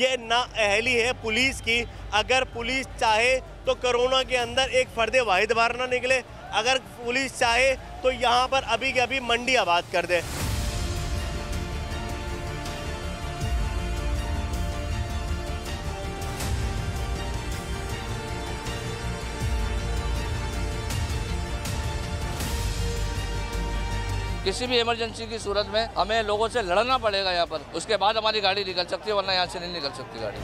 ये नाअहली है पुलिस की। अगर पुलिस चाहे तो कोरोना के अंदर एक फर्द वाहिद बाहर ना निकले, अगर पुलिस चाहे तो यहाँ पर अभी के अभी मंडी आबाद कर दे। किसी भी इमरजेंसी की सूरत में हमें लोगों से लड़ना पड़ेगा यहाँ पर, उसके बाद हमारी गाड़ी निकल सकती है, वरना यहाँ से नहीं निकल सकती गाड़ी।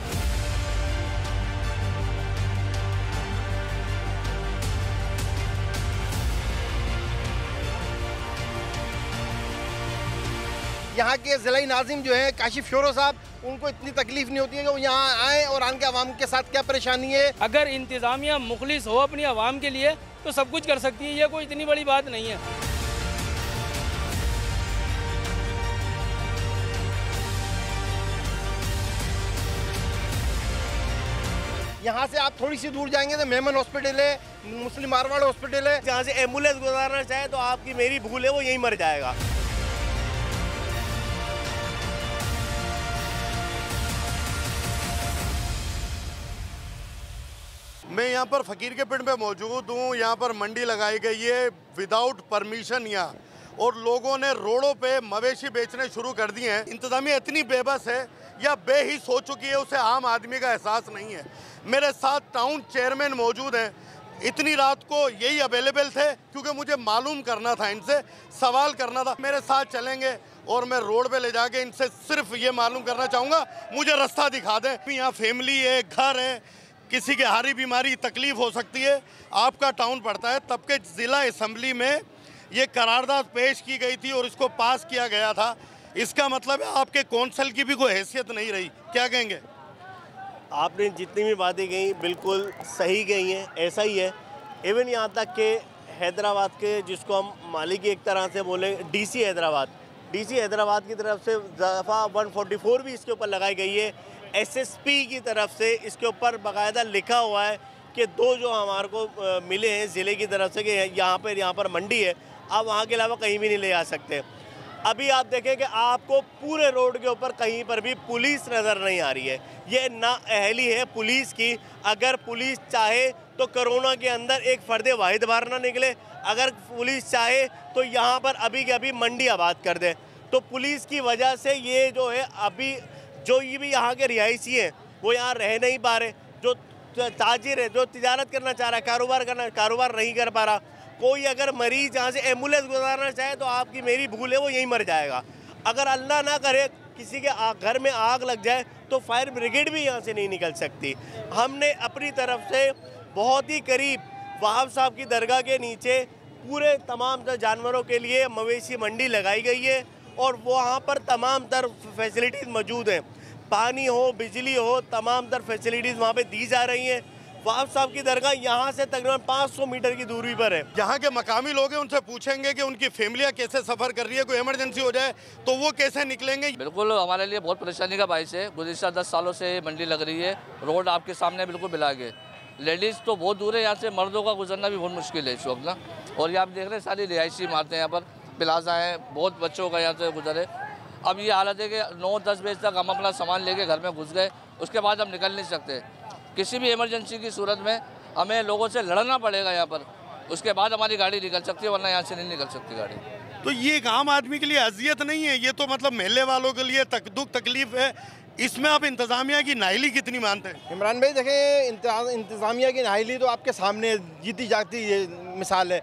यहाँ के ज़िला नाज़िम जो है काशिफ शोरो साहब, उनको इतनी तकलीफ नहीं होती है कि वो यहाँ आए और आन के आवाम के साथ क्या परेशानी है। अगर इंतज़ामिया मुखलिस हो अपनी आवाम के लिए तो सब कुछ कर सकती है, ये कोई इतनी बड़ी बात नहीं है। यहाँ से आप थोड़ी सी दूर जाएंगे तो मेमन हॉस्पिटल है, मुस्लिम मारवाड़ हॉस्पिटल है। जहाँ से एम्बुलेंस गुजारना चाहे तो आपकी मेरी भूल है, वो यहीं मर जाएगा। मैं यहाँ पर फ़कीर के पिंड पे मौजूद हूँ। यहाँ पर मंडी लगाई गई है विदाउट परमिशन यहाँ, और लोगों ने रोडों पे मवेशी बेचने शुरू कर दिए हैं। इंतज़ामिया इतनी बेबस है या बेहिस हो चुकी है, उसे आम आदमी का एहसास नहीं है। मेरे साथ टाउन चेयरमैन मौजूद हैं। इतनी रात को यही अवेलेबल थे क्योंकि मुझे मालूम करना था, इनसे सवाल करना था। मेरे साथ चलेंगे और मैं रोड पे ले जाके इनसे सिर्फ ये मालूम करना चाहूँगा, मुझे रास्ता दिखा दें। यहाँ फैमिली है, घर है, किसी के हारी बीमारी तकलीफ़ हो सकती है। आपका टाउन पड़ता है, तब के ज़िला असम्बली में ये करारदाद पेश की गई थी और इसको पास किया गया था। इसका मतलब है आपके कौंसल की भी कोई हैसियत नहीं रही। क्या कहेंगे? आपने जितनी भी बातें कही बिल्कुल सही कही हैं, ऐसा ही है। इवन यहाँ तक कि हैदराबाद के, जिसको हम मालिक एक तरह से बोले, डीसी हैदराबाद की तरफ से दफ़ा 144 भी इसके ऊपर लगाई गई है। एसएसपी की तरफ से इसके ऊपर बाकायदा लिखा हुआ है कि दो जो हमारे को मिले हैं ज़िले की तरफ से कि यहाँ पर मंडी है, आप वहाँ के अलावा कहीं भी नहीं ले आ सकते। अभी आप देखें कि आपको पूरे रोड के ऊपर कहीं पर भी पुलिस नज़र नहीं आ रही है। ये नाअहली है पुलिस की। अगर पुलिस चाहे तो कोरोना के अंदर एक फर्द वाहिद बाहर ना निकले, अगर पुलिस चाहे तो यहाँ पर अभी के अभी मंडी आबाद कर दे। तो पुलिस की वजह से ये जो है अभी जो ये भी यहाँ के रिहायशी हैं वो यहाँ रह नहीं पा रहे। जो ताजिर है, जो तिजारत करना चाह रहा है, कारोबार नहीं कर पा रहा। कोई अगर मरीज यहाँ से एम्बुलेंस गुजारना चाहे तो आपकी मेरी भूल है, वो यहीं मर जाएगा। अगर अल्लाह ना करे किसी के घर में आग लग जाए तो फायर ब्रिगेड भी यहाँ से नहीं निकल सकती। हमने अपनी तरफ से बहुत ही करीब वहाब साहब की दरगाह के नीचे पूरे तमाम जानवरों के लिए मवेशी मंडी लगाई गई है और वहाँ पर तमाम तर फैसिलिटीज़ मौजूद हैं। पानी हो, बिजली हो, तमाम तर फैसिलिटीज़ वहाँ पे दी जा रही हैं। वहाब साहब की दरगाह यहाँ से तकरीबन 500 मीटर की दूरी पर है। यहाँ के मकामी लोग हैं, उनसे पूछेंगे कि उनकी फैमिलियाँ कैसे सफ़र कर रही है, कोई इमरजेंसी हो जाए तो वो कैसे निकलेंगे। बिल्कुल हमारे लिए बहुत परेशानी का बाइस है। गुज़िश्ता 10 सालों से मंडी लग रही है, रोड आपके सामने बिल्कुल बिलाग है। लेडीज़ तो बहुत दूर है यहाँ से, मर्दों का गुजरना भी बहुत मुश्किल है इस वक्त ना। और ये आप देख रहे हैं सारी रिहायशी इमारतें यहाँ पर, प्लाजा हैं, बहुत बच्चों का यहाँ से गुजरे। अब ये हालत है कि 9-10 बजे तक हम अपना सामान लेके घर में घुस गए, उसके बाद हम निकल नहीं सकते। किसी भी इमरजेंसी की सूरत में हमें लोगों से लड़ना पड़ेगा यहाँ पर, उसके बाद हमारी गाड़ी निकल सकती है, वरना यहाँ से नहीं निकल सकती गाड़ी। तो ये एक आम आदमी के लिए अजियत नहीं है, ये तो मतलब महल्ले वालों के लिए दुख तकलीफ है। इसमें आप इंतज़ामिया की नाहिली कितनी मानते हैं? इमरान भाई देखें, इंतज़ामिया की नाहिली तो आपके सामने जीती जाती ये मिसाल है।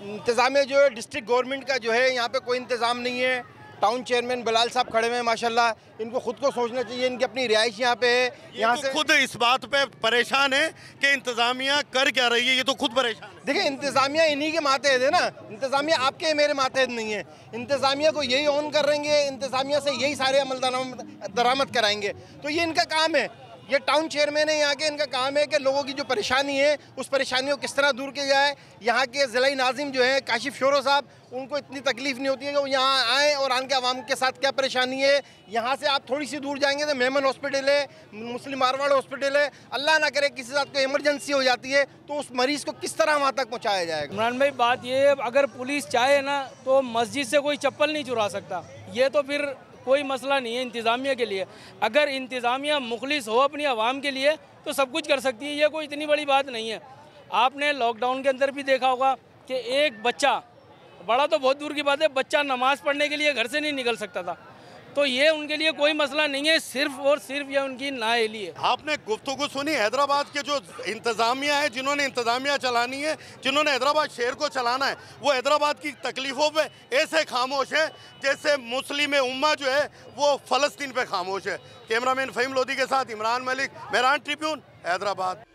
इंतज़ामिया जो है डिस्ट्रिक्ट गवर्नमेंट का जो है, यहाँ पे कोई इंतज़ाम नहीं है। टाउन चेयरमैन बिलाल साहब खड़े हुए हैं माशाल्लाह, इनको खुद को सोचना चाहिए, इनकी अपनी रिहाइश यहाँ पे है। यहाँ तो से खुद इस बात पे परेशान है कि इंतज़ामिया कर क्या रही है, ये तो खुद परेशान है। देखिए, इंतज़ामिया इन्हीं के मातहत है ना, इंतज़ामिया आपके मेरे मातहत नहीं है। इंतज़ामिया को यही ऑन करेंगे, इंतज़ामिया से यही सारे अमल दरामद कराएंगे, तो ये इनका काम है। ये टाउन चेयरमैन है यहाँ के, इनका काम है कि लोगों की जो परेशानी है उस परेशानी को किस तरह दूर किया जाए। यहाँ के ज़िला नाज़िम जो है काशिफ शोरो साहब, उनको इतनी तकलीफ नहीं होती है कि वो यहाँ आएँ और आन के आवाम के साथ क्या परेशानी है। यहाँ से आप थोड़ी सी दूर जाएंगे तो मेमन हॉस्पिटल है, मुस्लिम मारवाड़ हॉस्पिटल है। अल्लाह ना करे किसी साथ कोई इमरजेंसी हो जाती है तो उस मरीज़ को किस तरह वहाँ तक पहुँचाया जाएगा। इमरान भाई बात ये है, अगर पुलिस चाहे ना तो मस्जिद से कोई चप्पल नहीं चुरा सकता। ये तो फिर कोई मसला नहीं है इंतज़ामिया के लिए। अगर इंतज़ामिया मुखलिस हो अपनी आवाम के लिए तो सब कुछ कर सकती है, ये कोई इतनी बड़ी बात नहीं है। आपने लॉकडाउन के अंदर भी देखा होगा कि एक बच्चा, बड़ा तो बहुत दूर की बात है, बच्चा नमाज़ पढ़ने के लिए घर से नहीं निकल सकता था। तो ये उनके लिए कोई मसला नहीं है, सिर्फ और सिर्फ ये उनकी नाअहली है। आपने गुफ्तगू सुनी हैदराबाद के जो इंतज़ामिया है, जिन्होंने इंतज़ामिया चलानी है, जिन्होंने हैदराबाद शहर को चलाना है, वो हैदराबाद की तकलीफ़ों पे ऐसे खामोश है जैसे मुस्लिम उम्मा जो है वो फ़लस्तीन पे खामोश है। कैमरामैन फ़हीम लोधी के साथ इमरान मलिक, मेहरान ट्रिब्यून, हैदराबाद।